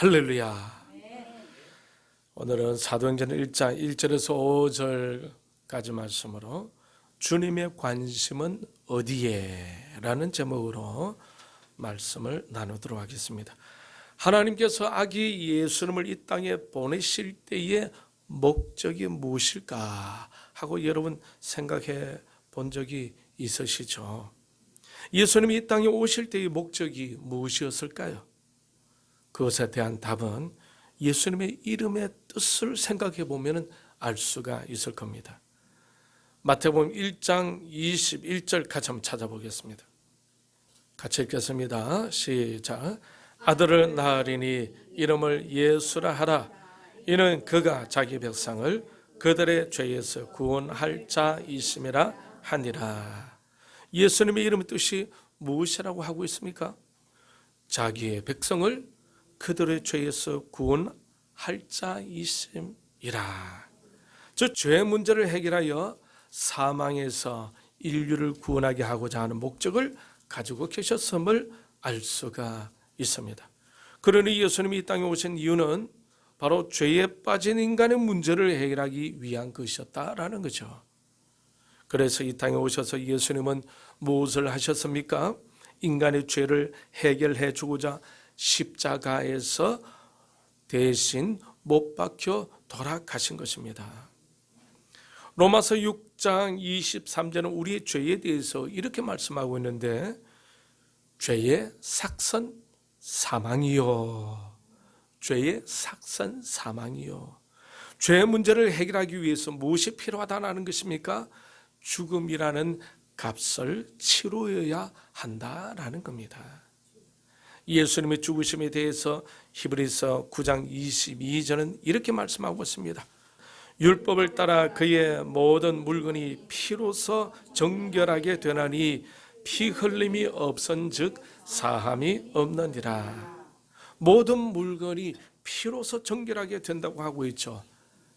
할렐루야. 오늘은 사도행전 1장 1절에서 5절까지 말씀으로 주님의 관심은 어디에? 라는 제목으로 말씀을 나누도록 하겠습니다. 하나님께서 아기 예수님을 이 땅에 보내실 때의 목적이 무엇일까 하고 여러분 생각해 본 적이 있으시죠? 예수님이 이 땅에 오실 때의 목적이 무엇이었을까요? 그것에 대한 답은 예수님의 이름의 뜻을 생각해 보면 알 수가 있을 겁니다. 마태복음 1장 21절 같이 한번 찾아보겠습니다. 같이 읽겠습니다. 시작. 아들을 낳으리니 이름을 예수라 하라. 이는 그가 자기 백성을 그들의 죄에서 구원할 자이심이라 하니라. 예수님의 이름의 뜻이 무엇이라고 하고 있습니까? 자기의 백성을 그들의 죄에서 구원할 자이심이라. 저 죄 문제를 해결하여 사망에서 인류를 구원하게 하고자 하는 목적을 가지고 계셨음을 알 수가 있습니다. 그러니 예수님이 이 땅에 오신 이유는 바로 죄에 빠진 인간의 문제를 해결하기 위한 것이었다라는 거죠. 그래서 이 땅에 오셔서 예수님은 무엇을 하셨습니까? 인간의 죄를 해결해 주고자 십자가에서 대신 못 박혀 돌아가신 것입니다. 로마서 6장 23절은 우리의 죄에 대해서 이렇게 말씀하고 있는데, 죄의 삭선 사망이요. 죄의 삭선 사망이요. 죄의 문제를 해결하기 위해서 무엇이 필요하다는 것입니까? 죽음이라는 값을 치루어야 한다라는 겁니다. 예수님의 죽으심에 대해서 히브리서 9장 22절은 이렇게 말씀하고 있습니다. 율법을 따라 그의 모든 물건이 피로서 정결하게 되나니 피 흘림이 없은즉 사함이 없느니라. 모든 물건이 피로서 정결하게 된다고 하고 있죠.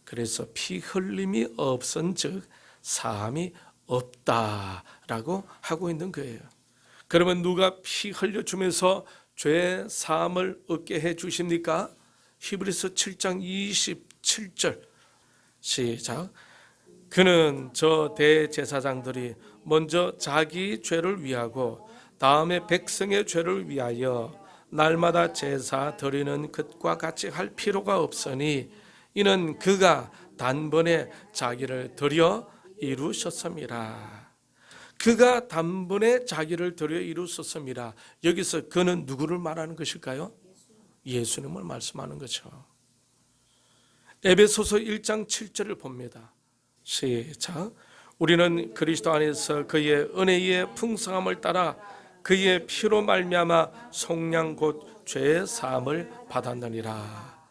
그래서 피 흘림이 없은즉 사함이 없다라고 하고 있는 거예요. 그러면 누가 피 흘려주면서 죄 사함을 얻게 해 주십니까? 히브리서 7장 27절 시작. 그는 저 대제사장들이 먼저 자기 죄를 위하고 다음에 백성의 죄를 위하여 날마다 제사 드리는 것과 같이 할 필요가 없으니 이는 그가 단번에 자기를 드려 이루셨음이라. 그가 단번에 자기를 드려 이루셨음이라. 여기서 그는 누구를 말하는 것일까요? 예수님을 말씀하는 거죠. 에베소서 1장 7절을 봅니다. 시작. 우리는 그리스도 안에서 그의 은혜의 풍성함을 따라 그의 피로 말미암아 속량 곧 죄 사함을 받았느니라.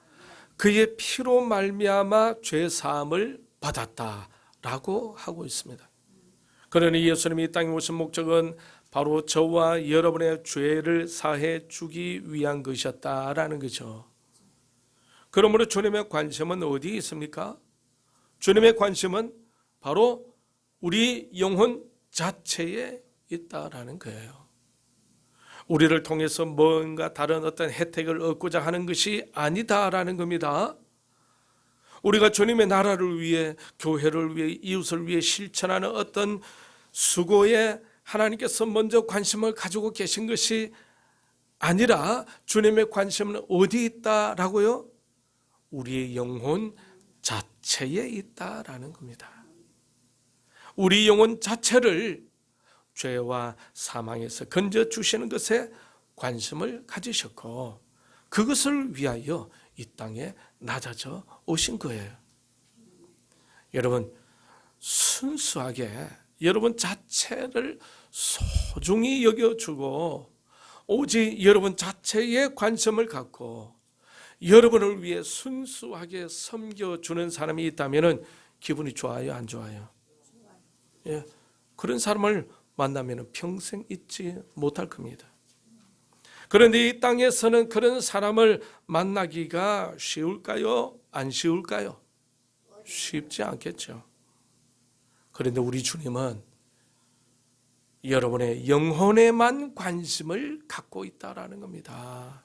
그의 피로 말미암아 죄 사함을 받았다라고 하고 있습니다. 그러니 예수님이 이 땅에 오신 목적은 바로 저와 여러분의 죄를 사해 주기 위한 것이었다라는 거죠. 그러므로 주님의 관심은 어디에 있습니까? 주님의 관심은 바로 우리 영혼 자체에 있다라는 거예요. 우리를 통해서 뭔가 다른 어떤 혜택을 얻고자 하는 것이 아니다라는 겁니다. 우리가 주님의 나라를 위해, 교회를 위해, 이웃을 위해 실천하는 어떤 수고에 하나님께서 먼저 관심을 가지고 계신 것이 아니라 주님의 관심은 어디에 있다라고요? 우리의 영혼 자체에 있다라는 겁니다. 우리 영혼 자체를 죄와 사망에서 건져주시는 것에 관심을 가지셨고 그것을 위하여 이 땅에 낮아져 오신 거예요. 여러분, 순수하게 여러분 자체를 소중히 여겨주고 오직 여러분 자체에 관심을 갖고 여러분을 위해 순수하게 섬겨주는 사람이 있다면 기분이 좋아요, 안 좋아요? 예, 그런 사람을 만나면 평생 잊지 못할 겁니다. 그런데 이 땅에서는 그런 사람을 만나기가 쉬울까요? 안 쉬울까요? 쉽지 않겠죠. 그런데 우리 주님은 여러분의 영혼에만 관심을 갖고 있다라는 겁니다.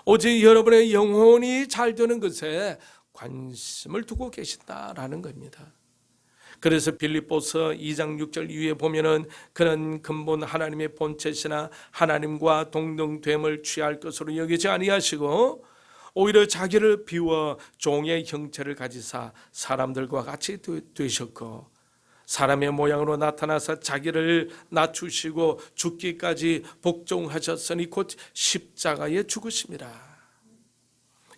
오직 여러분의 영혼이 잘 되는 것에 관심을 두고 계신다라는 겁니다. 그래서 빌립보서 2장 6절 이후에 보면은 그는 근본 하나님의 본체시나 하나님과 동등됨을 취할 것으로 여기지 아니하시고 오히려 자기를 비워 종의 형체를 가지사 사람들과 같이 되셨고 사람의 모양으로 나타나서 자기를 낮추시고 죽기까지 복종하셨으니 곧 십자가에 죽으심이라.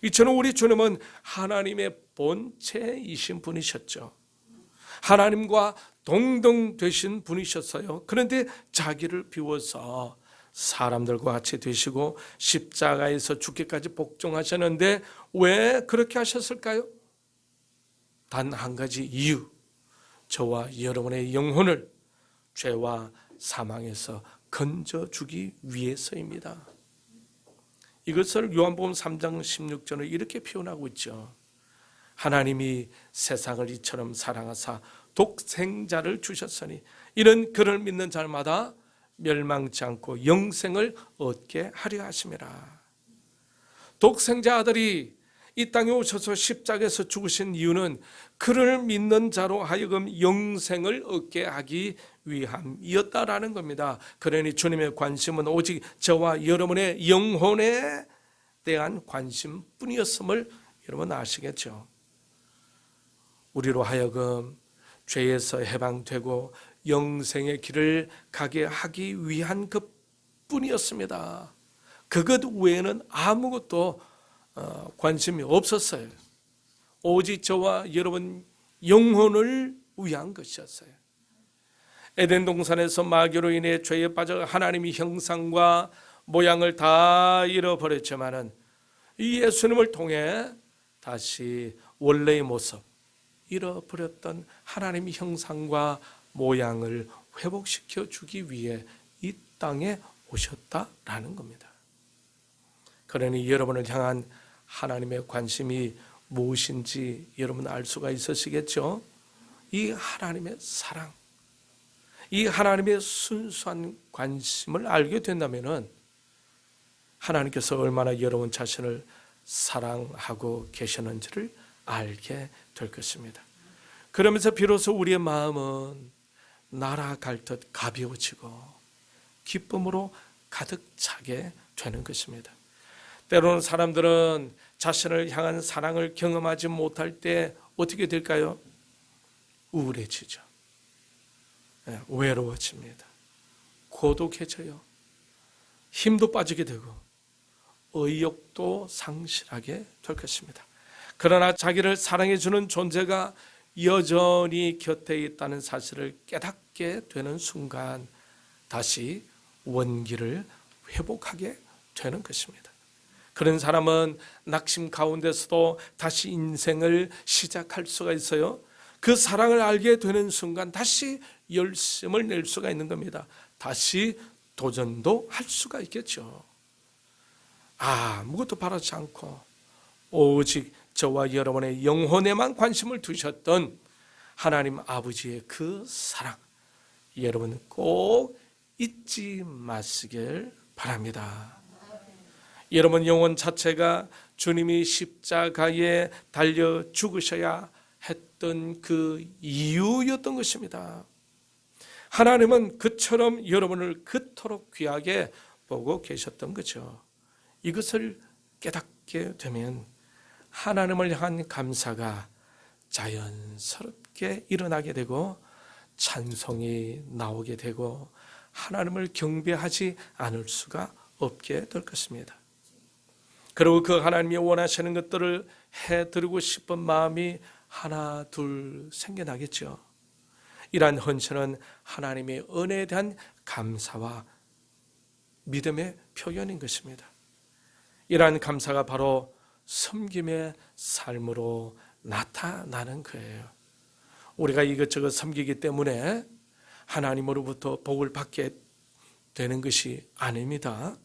이처럼 우리 주님은 하나님의 본체이신 분이셨죠. 하나님과 동등되신 분이셨어요. 그런데 자기를 비워서 사람들과 같이 되시고 십자가에서 죽기까지 복종하셨는데 왜 그렇게 하셨을까요? 단 한 가지 이유, 저와 여러분의 영혼을 죄와 사망에서 건져주기 위해서입니다. 이것을 요한복음 3장 16절을 이렇게 표현하고 있죠. 하나님이 세상을 이처럼 사랑하사 독생자를 주셨으니 이는 그를 믿는 자마다 멸망치 않고 영생을 얻게 하려 하심이라. 독생자 아들이 이 땅에 오셔서 십자가에서 죽으신 이유는 그를 믿는 자로 하여금 영생을 얻게 하기 위함이었다라는 겁니다. 그러니 주님의 관심은 오직 저와 여러분의 영혼에 대한 관심뿐이었음을 여러분 아시겠죠? 우리로 하여금 죄에서 해방되고 영생의 길을 가게 하기 위한 것뿐이었습니다. 그것 외에는 아무것도 관심이 없었어요. 오직 저와 여러분 영혼을 위한 것이었어요. 에덴 동산에서 마귀로 인해 죄에 빠져 하나님의 형상과 모양을 다 잃어버렸지만은 이 예수님을 통해 다시 원래의 모습, 잃어버렸던 하나님의 형상과 모양을 회복시켜 주기 위해 이 땅에 오셨다라는 겁니다. 그러니 여러분을 향한 하나님의 관심이 무엇인지 여러분 알 수가 있으시겠죠? 이 하나님의 사랑, 이 하나님의 순수한 관심을 알게 된다면 하나님께서 얼마나 여러분 자신을 사랑하고 계시는지를 알게 될 것입니다. 그러면서 비로소 우리의 마음은 날아갈 듯 가벼워지고 기쁨으로 가득 차게 되는 것입니다. 때로는 사람들은 자신을 향한 사랑을 경험하지 못할 때 어떻게 될까요? 우울해지죠. 외로워집니다. 고독해져요. 힘도 빠지게 되고 의욕도 상실하게 될 것입니다. 그러나 자기를 사랑해주는 존재가 여전히 곁에 있다는 사실을 깨닫게 되는 순간 다시 원기를 회복하게 되는 것입니다. 그런 사람은 낙심 가운데서도 다시 인생을 시작할 수가 있어요. 그 사랑을 알게 되는 순간 다시 열심을 낼 수가 있는 겁니다. 다시 도전도 할 수가 있겠죠. 아무것도 바라지 않고 오직 저와 여러분의 영혼에만 관심을 두셨던 하나님 아버지의 그 사랑, 여러분 꼭 잊지 마시길 바랍니다. 여러분 영혼 자체가 주님이 십자가에 달려 죽으셔야 했던 그 이유였던 것입니다. 하나님은 그처럼 여러분을 그토록 귀하게 보고 계셨던 거죠. 이것을 깨닫게 되면 하나님을 향한 감사가 자연스럽게 일어나게 되고 찬송이 나오게 되고 하나님을 경배하지 않을 수가 없게 될 것입니다. 그리고 그 하나님이 원하시는 것들을 해드리고 싶은 마음이 하나 둘 생겨나겠죠. 이러한 헌신은 하나님의 은혜에 대한 감사와 믿음의 표현인 것입니다. 이러한 감사가 바로 섬김의 삶으로 나타나는 거예요. 우리가 이것저것 섬기기 때문에 하나님으로부터 복을 받게 되는 것이 아닙니다.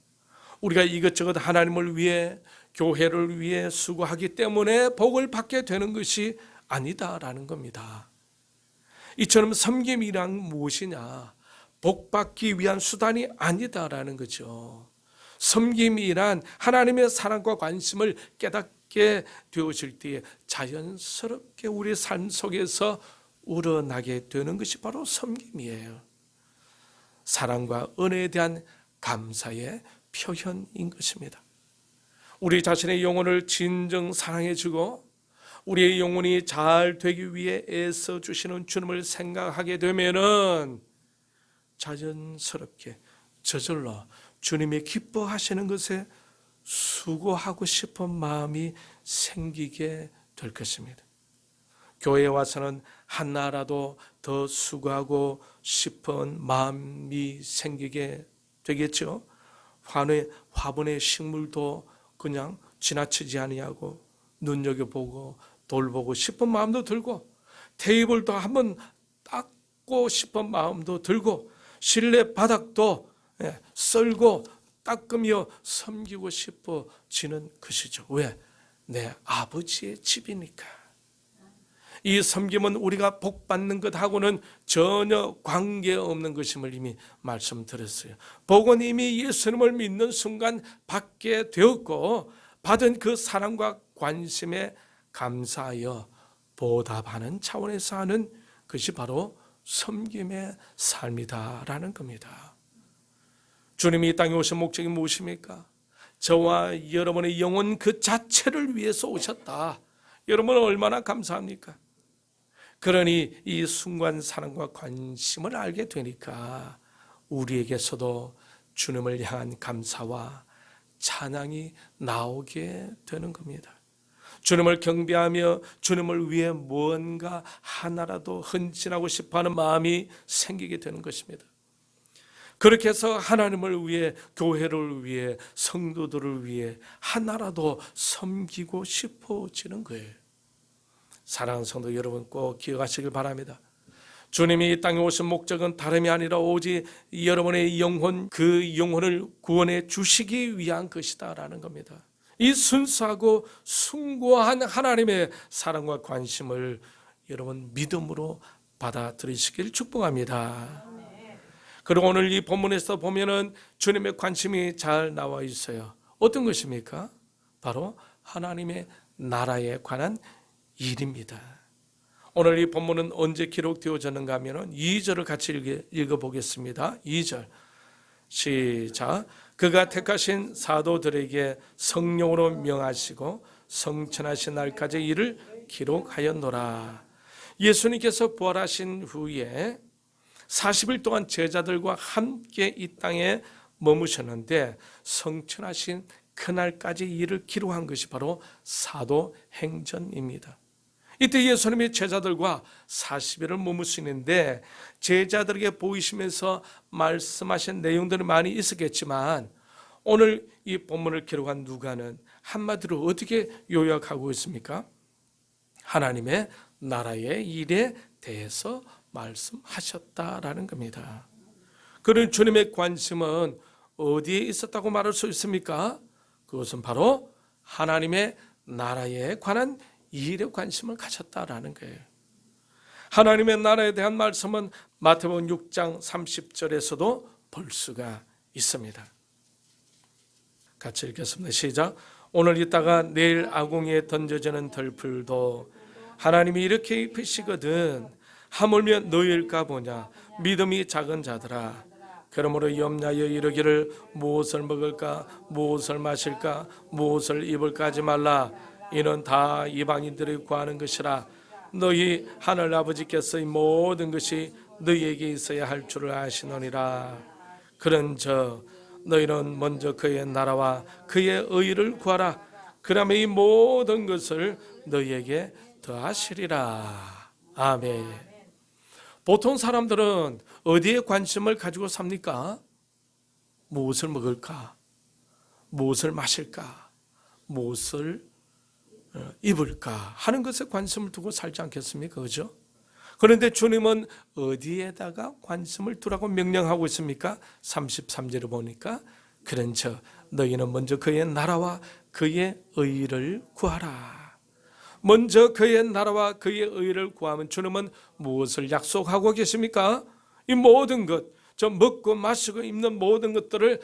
우리가 이것저것 하나님을 위해 교회를 위해 수고하기 때문에 복을 받게 되는 것이 아니다라는 겁니다. 이처럼 섬김이란 무엇이냐? 복 받기 위한 수단이 아니다라는 거죠. 섬김이란 하나님의 사랑과 관심을 깨닫게 되어질 때에 자연스럽게 우리 삶 속에서 우러나게 되는 것이 바로 섬김이에요. 사랑과 은혜에 대한 감사의 표현인 것입니다. 우리 자신의 영혼을 진정 사랑해주고 우리의 영혼이 잘 되기 위해 애써주시는 주님을 생각하게 되면은 자연스럽게 저절로 주님이 기뻐하시는 것에 수고하고 싶은 마음이 생기게 될 것입니다. 교회에 와서는 하나라도 더 수고하고 싶은 마음이 생기게 되겠죠. 화분의 식물도 그냥 지나치지 아니하고 눈여겨보고 돌보고 싶은 마음도 들고, 테이블도 한번 닦고 싶은 마음도 들고, 실내 바닥도 썰고 닦으며 섬기고 싶어지는 것이죠. 왜? 내 아버지의 집이니까. 이 섬김은 우리가 복받는 것하고는 전혀 관계없는 것임을 이미 말씀드렸어요. 복은 이미 예수님을 믿는 순간 받게 되었고, 받은 그 사랑과 관심에 감사하여 보답하는 차원에서 하는 것이 바로 섬김의 삶이다라는 겁니다. 주님이 이 땅에 오신 목적이 무엇입니까? 저와 여러분의 영혼 그 자체를 위해서 오셨다. 여러분은 얼마나 감사합니까? 그러니 이 순간 사랑과 관심을 알게 되니까 우리에게서도 주님을 향한 감사와 찬양이 나오게 되는 겁니다. 주님을 경배하며 주님을 위해 무언가 하나라도 헌신하고 싶어하는 마음이 생기게 되는 것입니다. 그렇게 해서 하나님을 위해, 교회를 위해, 성도들을 위해 하나라도 섬기고 싶어지는 거예요. 사랑하는 성도 여러분, 꼭 기억하시길 바랍니다. 주님이 이 땅에 오신 목적은 다름이 아니라 오직 여러분의 영혼, 그 영혼을 구원해 주시기 위한 것이다라는 겁니다. 이 순수하고 숭고한 하나님의 사랑과 관심을 여러분 믿음으로 받아들이시길 축복합니다. 그리고 오늘 이 본문에서 보면은 주님의 관심이 잘 나와 있어요. 어떤 것입니까? 바로 하나님의 나라에 관한 일입니다. 오늘 이 본문은 언제 기록되어졌는가 하면 2절을 같이 읽어보겠습니다. 2절 시작. 그가 택하신 사도들에게 성령으로 명하시고 성천하신 날까지 이를 기록하였노라. 예수님께서 부활하신 후에 40일 동안 제자들과 함께 이 땅에 머무셨는데 성천하신 그날까지 이를 기록한 것이 바로 사도행전입니다. 이때 예수님이 제자들과 40일을 머무시는데 제자들에게 보이시면서 말씀하신 내용들이 많이 있었겠지만 오늘 이 본문을 기록한 누가는 한마디로 어떻게 요약하고 있습니까? 하나님의 나라의 일에 대해서 말씀하셨다라는 겁니다. 그런 주님의 관심은 어디에 있었다고 말할 수 있습니까? 그것은 바로 하나님의 나라에 관한 일에 관심을 가졌다라는 거예요. 하나님의 나라에 대한 말씀은 마태복음 6장 30절에서도 볼 수가 있습니다. 같이 읽겠습니다. 시작. 오늘 있다가 내일 아궁이에 던져지는 덜풀도 하나님이 이렇게 입히시거든 하물며 너희일까 보냐. 믿음이 작은 자들아, 그러므로 염려하여 이르기를 무엇을 먹을까, 무엇을 마실까, 무엇을 입을까 하지 말라. 이는 다 이방인들이 구하는 것이라. 너희 하늘 아버지께서 이 모든 것이 너희에게 있어야 할 줄을 아시노니라. 그런즉 너희는 먼저 그의 나라와 그의 의를 구하라. 그러면 이 모든 것을 너희에게 더하시리라. 아멘. 보통 사람들은 어디에 관심을 가지고 삽니까? 무엇을 먹을까? 무엇을 마실까? 무엇을 입을까? 하는 것에 관심을 두고 살지 않겠습니까? 그죠? 그런데 주님은 어디에다가 관심을 두라고 명령하고 있습니까? 33절을 보니까 그런즉 너희는 먼저 그의 나라와 그의 의를 구하라. 먼저 그의 나라와 그의 의를 구하면 주님은 무엇을 약속하고 계십니까? 이 모든 것, 저 먹고 마시고 입는 모든 것들을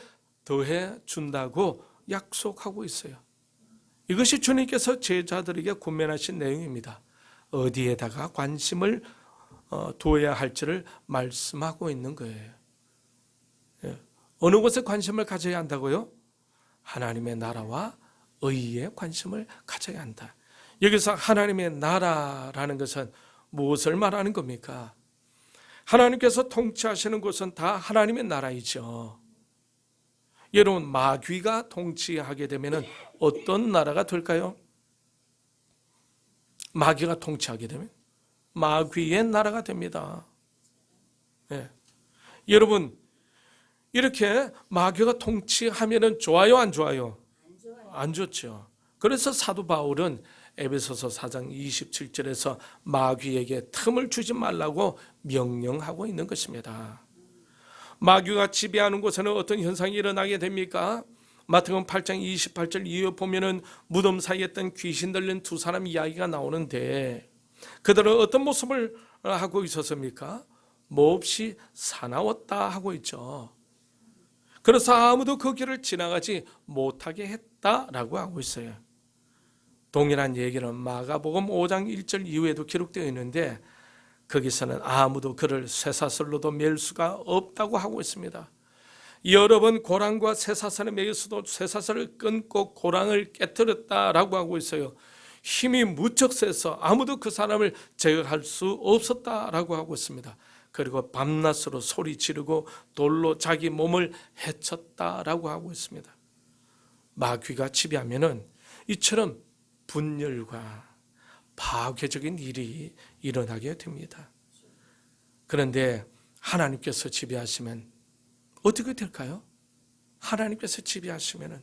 더해 준다고 약속하고 있어요. 이것이 주님께서 제자들에게 권면하신 내용입니다. 어디에다가 관심을 두어야 할지를 말씀하고 있는 거예요. 어느 곳에 관심을 가져야 한다고요? 하나님의 나라와 의에 관심을 가져야 한다. 여기서 하나님의 나라라는 것은 무엇을 말하는 겁니까? 하나님께서 통치하시는 곳은 다 하나님의 나라이죠. 여러분, 마귀가 통치하게 되면 어떤 나라가 될까요? 마귀가 통치하게 되면 마귀의 나라가 됩니다. 네. 여러분, 이렇게 마귀가 통치하면 좋아요, 안 좋아요? 안 좋죠. 그래서 사도 바울은 에베소서 4장 27절에서 마귀에게 틈을 주지 말라고 명령하고 있는 것입니다. 마귀가 지배하는 곳에는 어떤 현상이 일어나게 됩니까? 마태복음 8장 28절 이후에 보면은 무덤 사이에 있던 귀신 들린 두 사람 이야기가 나오는데 그들은 어떤 모습을 하고 있었습니까? 몹시 사나웠다 하고 있죠. 그래서 아무도 그 길을 지나가지 못하게 했다라고 하고 있어요. 동일한 얘기는 마가복음 5장 1절 이후에도 기록되어 있는데 거기서는 아무도 그를 쇠사슬로도 맬 수가 없다고 하고 있습니다. 여러 번 고랑과 쇠사슬에 매여서도 쇠사슬을 끊고 고랑을 깨뜨렸다라고 하고 있어요. 힘이 무척 세서 아무도 그 사람을 제거할 수 없었다라고 하고 있습니다. 그리고 밤낮으로 소리 지르고 돌로 자기 몸을 해쳤다라고 하고 있습니다. 마귀가 지배하면은 이처럼 분열과 파괴적인 일이 일어나게 됩니다. 그런데 하나님께서 지배하시면 어떻게 될까요? 하나님께서 지배하시면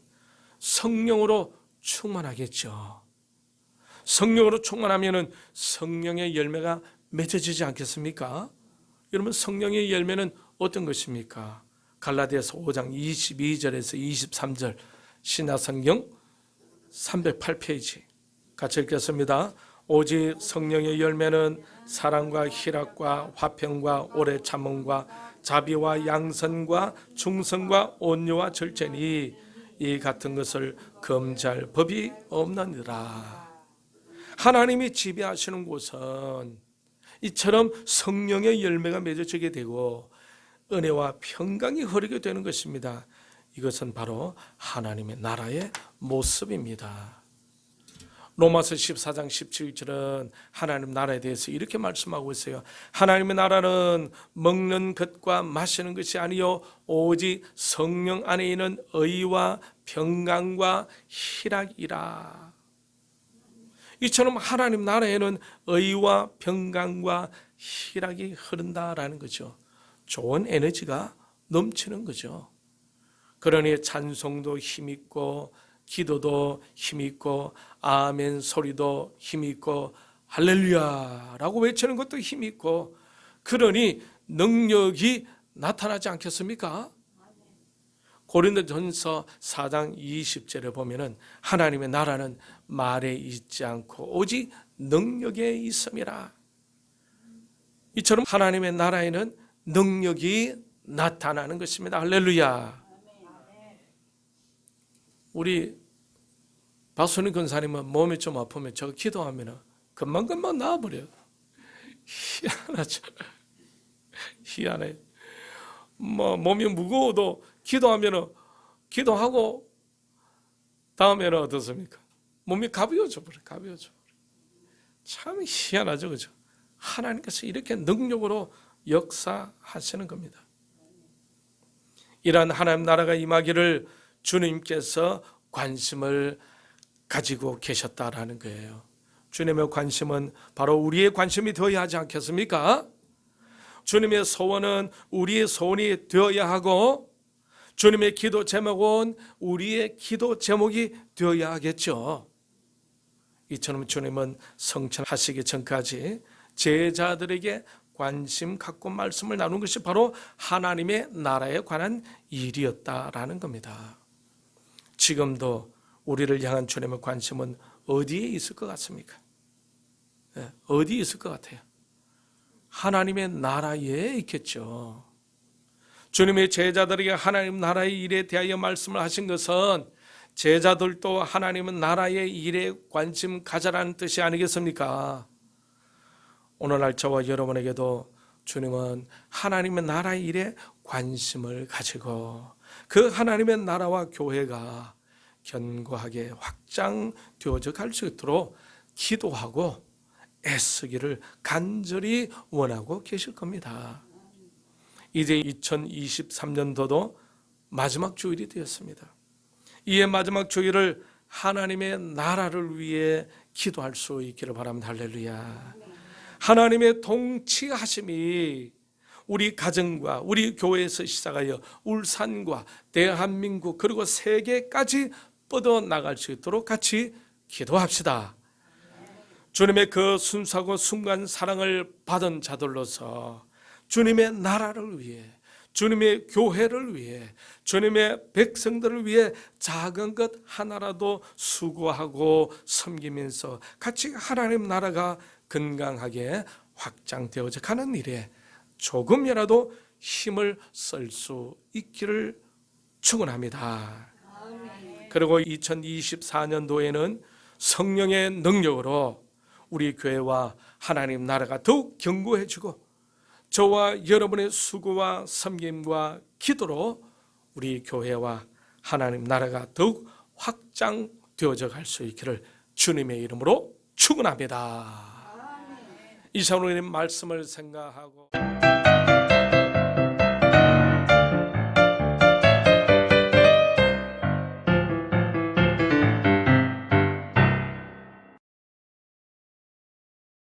성령으로 충만하겠죠. 성령으로 충만하면 성령의 열매가 맺어지지 않겠습니까? 여러분, 성령의 열매는 어떤 것입니까? 갈라디아서 5장 22절에서 23절 신약성경 308페이지 같이 읽겠습니다. 오직 성령의 열매는 사랑과 희락과 화평과 오래 참음과 자비와 양선과 충성과 온유와 절제니 이 같은 것을 금지할 법이 없느니라. 하나님이 지배하시는 곳은 이처럼 성령의 열매가 맺어지게 되고 은혜와 평강이 흐르게 되는 것입니다. 이것은 바로 하나님의 나라의 모습입니다. 로마서 14장 17절은 하나님 나라에 대해서 이렇게 말씀하고 있어요. 하나님의 나라는 먹는 것과 마시는 것이 아니요 오직 성령 안에 있는 의와 평강과 희락이라. 이처럼 하나님 나라에는 의와 평강과 희락이 흐른다라는 거죠. 좋은 에너지가 넘치는 거죠. 그러니 찬송도 힘있고 기도도 힘있고 아멘 소리도 힘있고 할렐루야라고 외치는 것도 힘있고 그러니 능력이 나타나지 않겠습니까? 고린도전서 4장 20절에 보면은 하나님의 나라는 말에 있지 않고 오직 능력에 있음이라. 이처럼 하나님의 나라에는 능력이 나타나는 것입니다. 할렐루야. 우리 박순희 권사님은 몸이 좀 아프면 제가 기도하면 금방금방 나아버려요. 희한하죠. 희한해. 몸이 무거워도 기도하고 다음에는 어떻습니까? 몸이 가벼워져 버려요. 참 희한하죠. 그죠? 하나님께서 이렇게 능력으로 역사하시는 겁니다. 이러한 하나님 나라가 임하기를 주님께서 관심을 가지고 계셨다라는 거예요. 주님의 관심은 바로 우리의 관심이 되어야 하지 않겠습니까? 주님의 소원은 우리의 소원이 되어야 하고 주님의 기도 제목은 우리의 기도 제목이 되어야 하겠죠. 이처럼 주님은 성천하시기 전까지 제자들에게 관심 갖고 말씀을 나눈 것이 바로 하나님의 나라에 관한 일이었다라는 겁니다. 지금도 우리를 향한 주님의 관심은 어디에 있을 것 같습니까? 어디에 있을 것 같아요? 하나님의 나라에 있겠죠. 주님의 제자들에게 하나님 나라의 일에 대하여 말씀을 하신 것은 제자들도 하나님은 나라의 일에 관심 가져라는 뜻이 아니겠습니까? 오늘날 저와 여러분에게도 주님은 하나님의 나라의 일에 관심을 가지고 그 하나님의 나라와 교회가 견고하게 확장되어져 갈 수 있도록 기도하고 애쓰기를 간절히 원하고 계실 겁니다. 이제 2023년도도 마지막 주일이 되었습니다. 이에 마지막 주일을 하나님의 나라를 위해 기도할 수 있기를 바랍니다. 할렐루야. 하나님의 통치하심이 우리 가정과 우리 교회에서 시작하여 울산과 대한민국 그리고 세계까지 뻗어나갈 수 있도록 같이 기도합시다. 주님의 그 순수하고 순간 사랑을 받은 자들로서 주님의 나라를 위해, 주님의 교회를 위해, 주님의 백성들을 위해 작은 것 하나라도 수고하고 섬기면서 같이 하나님 나라가 건강하게 확장되어져 가는 일에 조금이라도 힘을 쓸 수 있기를 축원합니다. 그리고 2024년도에는 성령의 능력으로 우리 교회와 하나님 나라가 더욱 견고해지고 저와 여러분의 수고와 섬김과 기도로 우리 교회와 하나님 나라가 더욱 확장되어져 갈 수 있기를 주님의 이름으로 축원합니다. 이 시간 우리는 말씀을 생각하고